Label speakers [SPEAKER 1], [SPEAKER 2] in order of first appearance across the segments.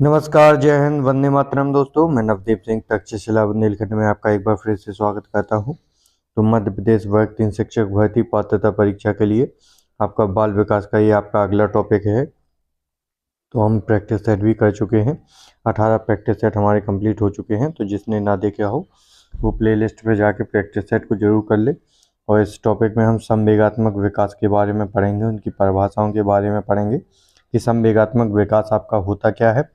[SPEAKER 1] नमस्कार, जय हिंद, वंदे मातरम दोस्तों। मैं नवदीप सिंह तक्षशिला बुंदेलखंड में आपका एक बार फिर से स्वागत करता हूं। तो मध्य प्रदेश वर्ग 3 शिक्षक भर्ती पात्रता परीक्षा के लिए आपका बाल विकास का ये आपका अगला टॉपिक है। तो हम प्रैक्टिस सेट भी कर चुके हैं, 18 प्रैक्टिस सेट हमारे कंप्लीट हो चुके हैं। तो जिसने ना देखा हो वो प्लेलिस्ट पे जाके प्रैक्टिस सेट को जरूर कर ले। और इस टॉपिक में हम संवेगात्मक विकास के बारे में पढ़ेंगे, उनकी परिभाषाओं के बारे में पढ़ेंगे कि संवेगात्मक विकास आपका होता क्या है।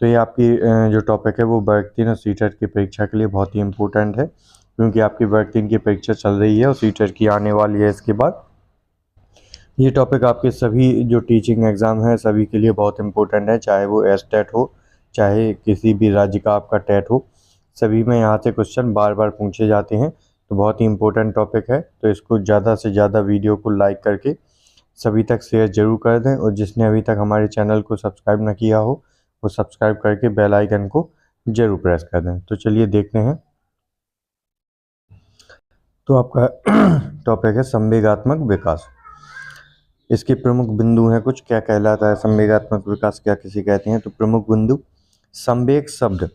[SPEAKER 1] तो ये आपकी जो टॉपिक है वो वर्ग 3 और सीटेट की परीक्षा के लिए बहुत ही इम्पोर्टेंट है, क्योंकि आपकी वर्ग 3 की परीक्षा चल रही है और सीटेट की आने वाली है इसके बाद। ये टॉपिक आपके सभी जो टीचिंग एग्ज़ाम है सभी के लिए बहुत इम्पोर्टेंट है, चाहे वो एसटेट हो चाहे किसी भी राज्य का आपका टेट हो, सभी में यहाँ से क्वेश्चन बार बार पूछे जाते हैं। तो बहुत ही इम्पोर्टेंट टॉपिक है, तो इसको ज़्यादा से ज़्यादा वीडियो को लाइक करके सभी तक शेयर जरूर कर दें। और जिसने अभी तक हमारे चैनल को सब्सक्राइब ना किया हो वो सब्सक्राइब करके बेल आइकन को जरूर प्रेस कर दें। तो चलिए देखते हैं। तो आपका टॉपिक है संवेगात्मक विकास। इसके प्रमुख बिंदु हैं कुछ, क्या कहलाता है संवेगात्मक विकास, क्या किसी कहते हैं। तो प्रमुख बिंदु, संवेग शब्द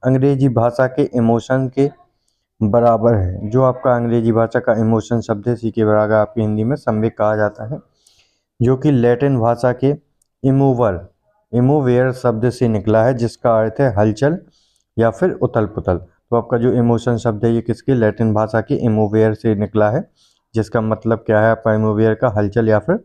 [SPEAKER 1] अंग्रेजी भाषा के इमोशन के बराबर है। जो आपका अंग्रेजी भाषा का इमोशन शब्द है इसी के बराबर आपकी हिंदी में संवेग कहा जाता है, जो कि लैटिन भाषा के इमोवेयर शब्द से निकला है, जिसका अर्थ है हलचल या फिर उथल पुथल। तो आपका जो इमोशन शब्द है ये किसके, लैटिन भाषा के इमोवेयर से निकला है, जिसका मतलब क्या है आपका इमोवेयर का, हलचल या फिर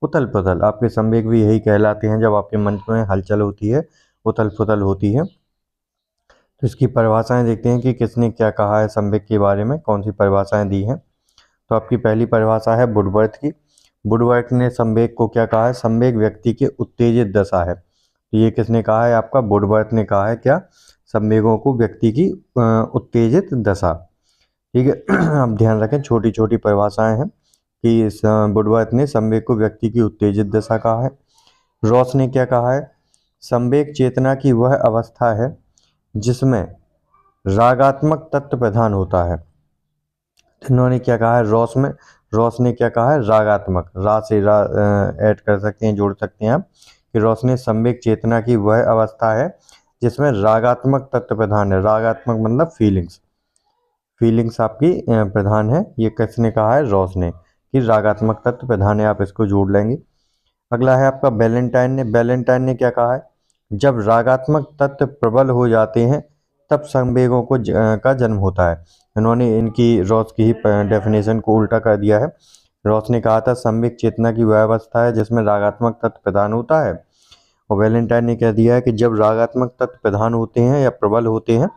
[SPEAKER 1] उथल पुथल। आपके संवेग भी यही कहलाते हैं जब आपके मन में हलचल होती है, उथल पुथल होती है। तो इसकी परिभाषाएं देखते हैं कि किसने क्या कहा है संवेग के बारे में, कौन सी परिभाषाएं दी हैं। तो आपकी पहली परिभाषा है वुडवर्थ की। वुडवर्थ ने संवेग को क्या कहा है, संवेग व्यक्ति की उत्तेजित दशा है। तो ये किसने कहा है आपका, वुडवर्थ ने कहा है क्या, संवेगों को व्यक्ति की उत्तेजित दशा। ठीक है। आप ध्यान रखें, छोटी छोटी परिभाषाएं हैं कि वुडवर्थ ने संवेग को व्यक्ति की उत्तेजित दशा कहा है। रॉस ने क्या कहा है, संवेग चेतना की वह अवस्था है जिसमें रागात्मक तत्व प्रधान होता है। इन्होंने क्या कहा है, रॉस ने क्या कहा है, रागात्मक, रा से ऐड कर सकते हैं, जोड़ सकते हैं आप, कि रॉस ने संवेग चेतना की वह अवस्था है जिसमें रागात्मक तत्व प्रधान है। रागात्मक मतलब फीलिंग्स आपकी प्रधान है। ये किसने कहा है, रॉस ने, कि रागात्मक तत्व प्रधान है। आप इसको जोड़ लेंगे। अगला है आपका बैलेंटाइन ने क्या कहा है, जब रागात्मक तत्व प्रबल हो जाते हैं तब संवेगों का जन्म होता है। इन्होंने इनकी रॉस की ही डेफिनेशन को उल्टा कर दिया है। रॉस ने कहा था संवेग चेतना की वह अवस्था है जिसमें रागात्मक तत्व प्रधान होता है, और वैलेंटाइन ने कह दिया है कि जब रागात्मक तत्व प्रधान होते हैं या प्रबल होते हैं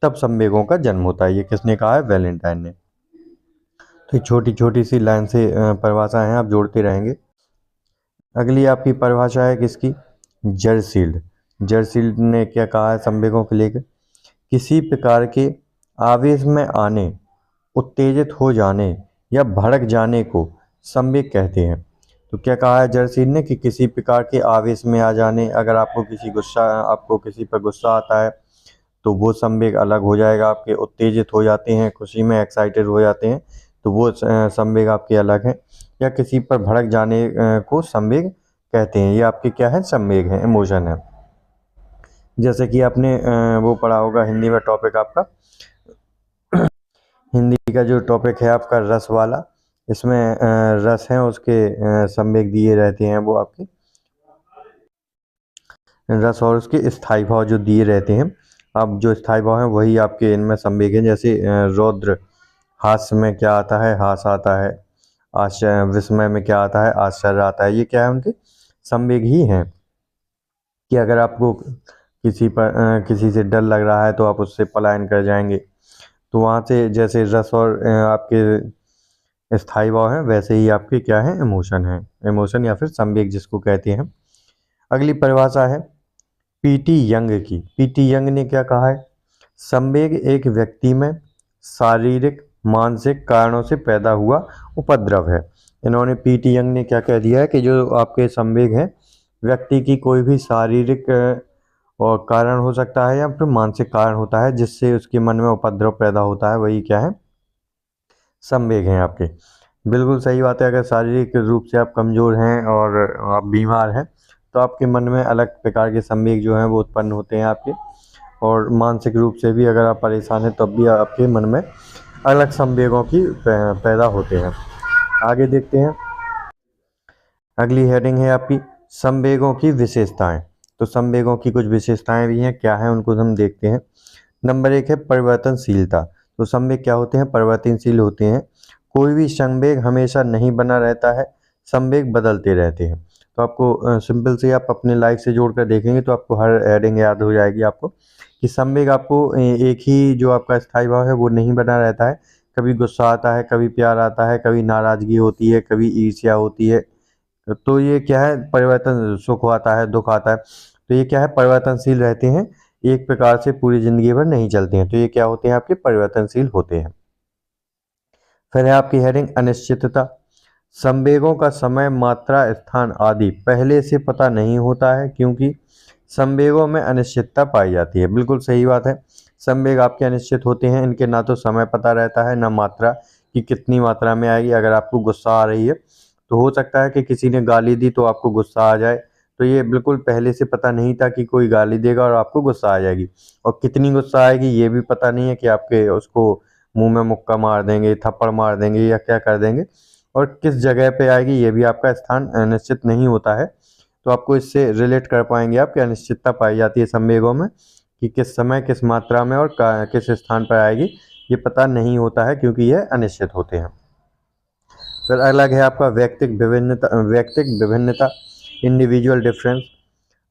[SPEAKER 1] तब संवेगों का जन्म होता है। ये किसने कहा है, वैलेंटाइन ने। तो छोटी छोटी सी लाइन से परिभाषा है, आप जोड़ते रहेंगे। अगली आपकी परिभाषा है किसकी, जर्सील्ड। जर्सील्ड ने क्या कहा है संवेगों को लेकर, किसी प्रकार के आवेश में आने, उत्तेजित हो जाने या भड़क जाने को संवेग कहते हैं। तो क्या कहा है जर्सील्ड ने, कि किसी प्रकार के आवेश में आ जाने, अगर आपको किसी पर गुस्सा आता है तो वो संवेग अलग हो जाएगा आपके, उत्तेजित हो जाते हैं, खुशी में एक्साइटेड हो जाते हैं तो वो संवेग आपके अलग हैं, या किसी पर भड़क जाने को संवेग कहते हैं। ये आपके क्या है, संवेग है, इमोशन है। जैसे कि आपने वो पढ़ा होगा हिंदी में टॉपिक आपका, हिंदी का जो टॉपिक है आपका रस वाला, इसमें रस है उसके संवेग दिए रहते हैं, वो आपके रस और उसके स्थायी भाव जो दिए रहते हैं। अब जो स्थायी भाव है वही आपके इनमें संवेग है। जैसे रौद्र, हास्य में क्या आता है, हास आता है। आश्चर्य, विस्मय में क्या आता है, आश्चर्य आता है। ये क्या है, उनके संवेग ही हैं। कि अगर आपको किसी से डर लग रहा है तो आप उससे पलायन कर जाएंगे, तो वहाँ से जैसे रस और आपके स्थायी भाव हैं वैसे ही आपके क्या है, इमोशन है, इमोशन या फिर संवेग जिसको कहते हैं। अगली परिभाषा है पीटी यंग की। पीटी यंग ने क्या कहा है, संवेग एक व्यक्ति में शारीरिक मानसिक कारणों से पैदा हुआ उपद्रव है। इन्होंने पीटी यंग ने क्या कह दिया है कि जो आपके संवेग हैं व्यक्ति की कोई भी शारीरिक और कारण हो सकता है या फिर मानसिक कारण होता है जिससे उसके मन में उपद्रव पैदा होता है, वही क्या है, संवेग हैं आपके। बिल्कुल सही बात है। अगर शारीरिक रूप से आप कमज़ोर हैं और आप बीमार हैं तो आपके मन में अलग प्रकार के संवेग जो हैं वो उत्पन्न होते हैं आपके, और मानसिक रूप से भी अगर आप परेशान हैं तब भी आपके मन में अलग संवेगों की पैदा होते हैं। आगे देखते हैं, अगली हेडिंग है आपकी संवेगों की विशेषताएं। तो संवेगों की कुछ विशेषताएं भी हैं, क्या हैं उनको हम देखते हैं। नंबर 1 है परिवर्तनशीलता। तो संवेग क्या होते हैं, परिवर्तनशील होते हैं। कोई भी संवेग हमेशा नहीं बना रहता है, संवेग बदलते रहते हैं। तो आपको सिंपल से आप अपने लाइफ से जोड़कर देखेंगे तो आपको हर हेडिंग याद हो जाएगी आपको कि संवेग आपको एक ही जो आपका स्थायी भाव है वो नहीं बना रहता है। कभी गुस्सा आता है, कभी प्यार आता है, कभी नाराजगी होती है, कभी ईर्ष्या होती है। तो ये क्या है, परिवर्तन, सुख आता है, दुख आता है। तो ये क्या है, परिवर्तनशील रहते हैं, एक प्रकार से पूरी जिंदगी भर नहीं चलते हैं। तो ये क्या होते हैं, आपके परिवर्तनशील होते हैं। फिर है आपकी हेडिंग अनिश्चितता। संवेगों का समय, मात्रा, स्थान आदि पहले से पता नहीं होता है क्योंकि संवेगों में अनिश्चितता पाई जाती है। बिल्कुल सही बात है, संवेग आपके अनिश्चित होते हैं, इनके ना तो समय पता रहता है ना मात्रा कि कितनी मात्रा में आएगी। अगर आपको गुस्सा आ रही है तो हो सकता है कि किसी ने गाली दी तो आपको गुस्सा आ जाए, तो ये बिल्कुल पहले से पता नहीं था कि कोई गाली देगा और आपको गुस्सा आ जाएगी। और कितनी गुस्सा आएगी ये भी पता नहीं है कि आपके उसको मुंह में मुक्का मार देंगे, थप्पड़ मार देंगे या क्या कर देंगे, और किस जगह पे आएगी ये भी आपका स्थान निश्चित नहीं होता है। तो आपको इससे रिलेट कर पाएंगे आप कि अनिश्चितता पाई जाती है संवेगों में, कि किस समय, किस मात्रा में और किस स्थान पर आएगी ये पता नहीं होता है क्योंकि ये अनिश्चित होते हैं। फिर अलग है आपका व्यक्तिक विभिन्नता, इंडिविजुअल डिफरेंस।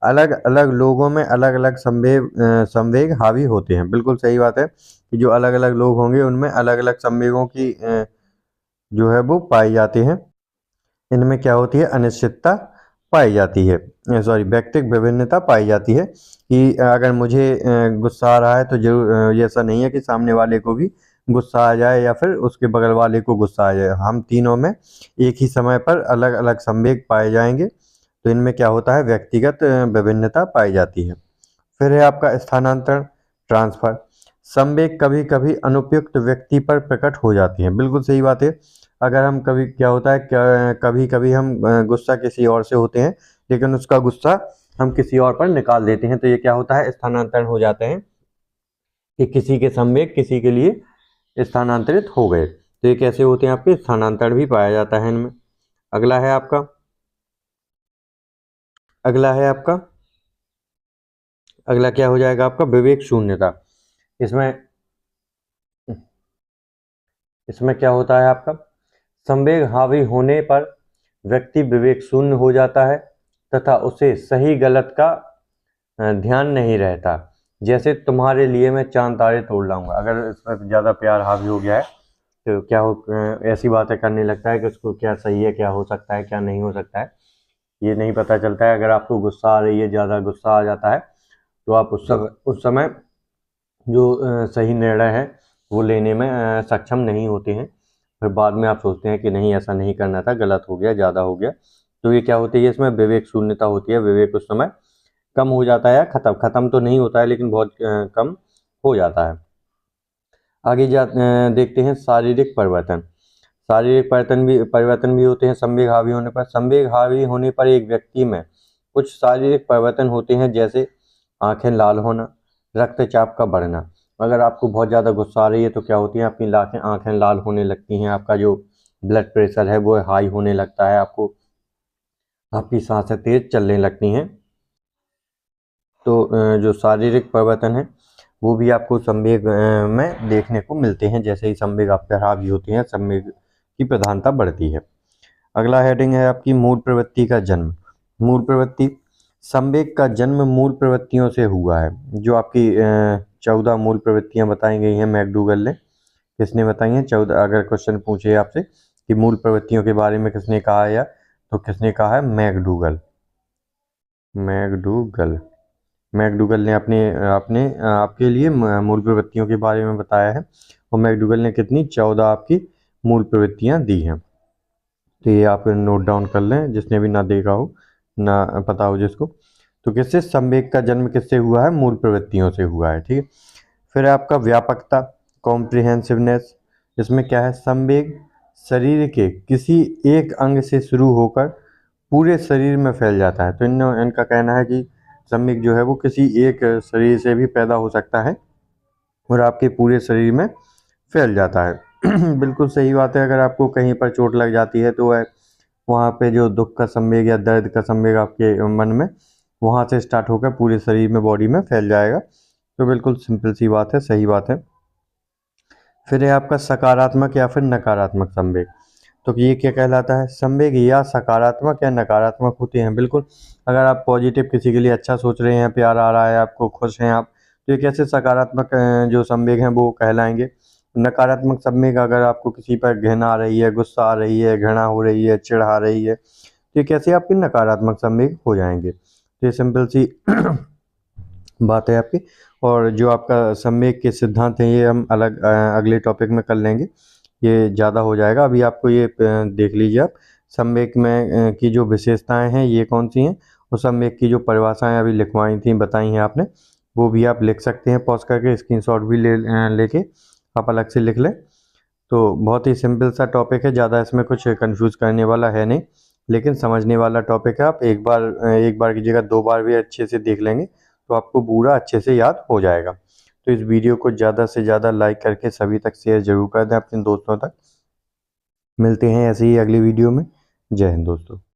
[SPEAKER 1] अलग अलग लोगों में अलग अलग संवेग हावी होते हैं। बिल्कुल सही बात है कि जो अलग अलग लोग होंगे उनमें अलग अलग संवेगों की जो है वो पाई जाती हैं। इनमें क्या होती है, अनिश्चितता पाई जाती है, सॉरी व्यक्तिक विभिन्नता पाई जाती है कि अगर मुझे गुस्सा आ रहा है तो जरूर ऐसा नहीं है कि सामने वाले को भी गुस्सा आ जाए या फिर उसके बगल वाले को गुस्सा आ जाए। हम तीनों में एक ही समय पर अलग अलग संवेग पाए जाएंगे। तो इनमें क्या होता है, व्यक्तिगत विभिन्नता पाई जाती है। फिर है आपका स्थानांतरण, ट्रांसफर। संवेग कभी कभी अनुपयुक्त व्यक्ति पर प्रकट हो जाती हैं। बिल्कुल सही बात है, अगर हम कभी क्या होता है, कभी कभी हम गुस्सा किसी और से होते हैं लेकिन उसका गुस्सा हम किसी और पर निकाल देते हैं, तो ये क्या होता है, स्थानांतरण हो जाते हैं कि किसी के संवेग किसी के लिए स्थानांतरित हो गए। तो ये कैसे होते हैं, आपके स्थानांतरण भी पाया जाता है इनमें। अगला है आपका अगला क्या हो जाएगा आपका, विवेक शून्यता। इसमें इसमें क्या होता है आपका, संवेग हावी होने पर व्यक्ति विवेक शून्य हो जाता है तथा उसे सही गलत का ध्यान नहीं रहता। जैसे तुम्हारे लिए मैं चांद तारे तोड़ लाऊंगा, अगर इसमें ज़्यादा प्यार हावी हो गया है तो क्या हो, ऐसी बातें करने लगता है कि उसको क्या सही है, क्या हो सकता है, क्या नहीं हो सकता है, ये नहीं पता चलता है। अगर आपको गुस्सा आ रही है, ज़्यादा गुस्सा आ जाता है तो आप उस समय जो सही निर्णय है वो लेने में सक्षम नहीं होते हैं। फिर बाद में आप सोचते हैं कि नहीं ऐसा नहीं करना था, गलत हो गया, ज़्यादा हो गया। तो ये क्या होती है, इसमें विवेक शून्यता होती है। विवेक उस समय कम हो जाता है, खत्म तो नहीं होता है लेकिन बहुत कम हो जाता है। आगे देखते हैं शारीरिक परिवर्तन। शारीरिक परिवर्तन भी होते हैं संवेग हावी होने पर। संवेग हावी होने पर एक व्यक्ति में कुछ शारीरिक परिवर्तन होते हैं, जैसे आंखें लाल होना, रक्तचाप का बढ़ना। अगर आपको बहुत ज़्यादा गुस्सा आ रही है तो क्या होती है, आपकी आंखें लाल होने लगती हैं, आपका जो ब्लड प्रेशर है वो हाई होने लगता है, आपकी सांसें तेज चलने लगती हैं। तो जो शारीरिक परिवर्तन है वो भी आपको संवेग में देखने को मिलते हैं। जैसे ही संवेग आप पर हावी होते हैं, संवेग की प्रधानता बढ़ती है। अगला हेडिंग है आपकी मूल प्रवृत्ति का जन्म। मूल प्रवृत्ति, संवेग का जन्म मूल प्रवृत्तियों से हुआ है। जो आपकी 14 मूल प्रवृत्तियां बताई गई हैं मैकडूगल ने, किसने बताई हैं 14? अगर क्वेश्चन पूछे आपसे कि मूल प्रवृत्तियों के बारे में किसने कहा है, तो किसने कहा है, मैकडूगल मैकडूगल ने अपने अपने आपके लिए मूल प्रवृत्तियों के बारे में बताया है। और मैकडूगल ने कितनी, 14 आपकी मूल प्रवृत्तियां दी हैं। तो ये आप नोट डाउन कर लें, जिसने भी ना देखा हो, ना पता हो जिसको। तो किससे, संवेग का जन्म किससे हुआ है, मूल प्रवृत्तियों से हुआ है। ठीक है। फिर आपका व्यापकता, कॉम्प्रिहेंसिवनेस। इसमें क्या है, संवेग शरीर के किसी एक अंग से शुरू होकर पूरे शरीर में फैल जाता है। तो इनका कहना है कि संवेग जो है वो किसी एक शरीर से भी पैदा हो सकता है और आपके पूरे शरीर में फैल जाता है। बिल्कुल सही बात है। अगर आपको कहीं पर चोट लग जाती है तो वह वहाँ पे जो दुख का संवेग या दर्द का संवेग आपके मन में वहाँ से स्टार्ट होकर पूरे शरीर में, बॉडी में फैल जाएगा। तो बिल्कुल सिंपल सी बात है, सही बात है। फिर है आपका सकारात्मक या फिर नकारात्मक संवेग। तो ये क्या कहलाता है? संवेग या सकारात्मक या नकारात्मक होते हैं। बिल्कुल, अगर आप पॉजिटिव किसी के लिए अच्छा सोच रहे हैं, प्यार आ रहा है आपको, खुश हैं आप, तो ये कैसे सकारात्मक जो संवेग हैं वो कहलाएंगे। नकारात्मक संवेग, अगर आपको किसी पर घृणा आ रही है, गुस्सा आ रही है, घृणा हो रही है, चिढ़ आ रही है, तो ये कैसे आपके नकारात्मक संवेग हो जाएंगे। तो ये सिंपल सी बात है आपकी। और जो आपका संवेग के सिद्धांत हैं ये हम अगले टॉपिक में कर लेंगे, ये ज़्यादा हो जाएगा। अभी आपको ये देख लीजिए आप, संवेग में की जो विशेषताएं हैं ये कौन सी हैं, और संवेग की जो परिभाषाएं अभी लिखवाई थी, बताई हैं आपने, वो भी आप लिख सकते हैं पॉज करके, स्क्रीनशॉट भी लेके आप अलग से लिख लें। तो बहुत ही सिंपल सा टॉपिक है, ज़्यादा इसमें कुछ कंफ्यूज करने वाला है नहीं, लेकिन समझने वाला टॉपिक है। आप एक बार की जगह 2 बार भी अच्छे से देख लेंगे तो आपको पूरा अच्छे से याद हो जाएगा। तो इस वीडियो को ज़्यादा से ज़्यादा लाइक करके सभी तक शेयर जरूर कर दें अपने दोस्तों तक। मिलते हैं ऐसे ही अगली वीडियो में। जय हिंद दोस्तों।